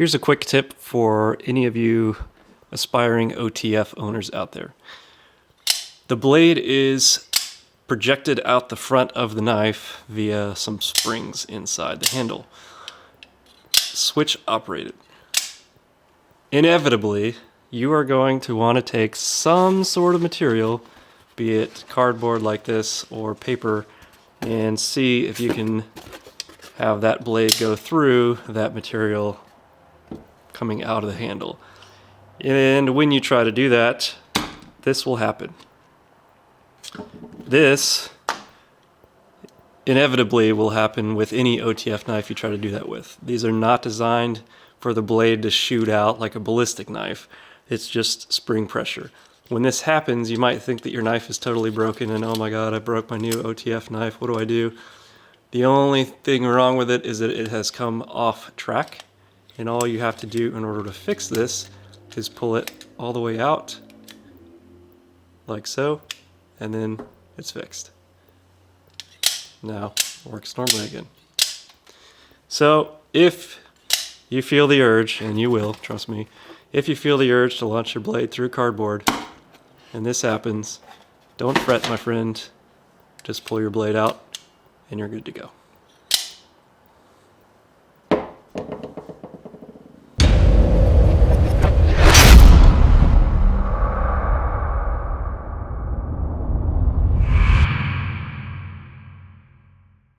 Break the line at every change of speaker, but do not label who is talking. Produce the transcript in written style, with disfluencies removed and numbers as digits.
Here's a quick tip for any of you aspiring OTF owners out there. The blade is projected out the front of the knife via some springs inside the handle. Switch operated. Inevitably, you are going to want to take some sort of material, be it cardboard like this or paper, and see if you can have that blade go through that material coming out of the handle. And when you try to do that, this will happen. This inevitably will happen with any OTF knife you try to do that with. These are not designed for the blade to shoot out like a ballistic knife. It's just spring pressure. When this happens, you might think that your knife is totally broken and oh my god, I broke my new OTF knife, what do I do? The only thing wrong with it is that it has come off track, and all you have to do in order to fix this is pull it all the way out, like so, and then it's fixed. Now, it works normally again. So, if you feel the urge, and you will, trust me, if you feel the urge to launch your blade through cardboard, and this happens, don't fret, my friend. Just pull your blade out, and you're good to go.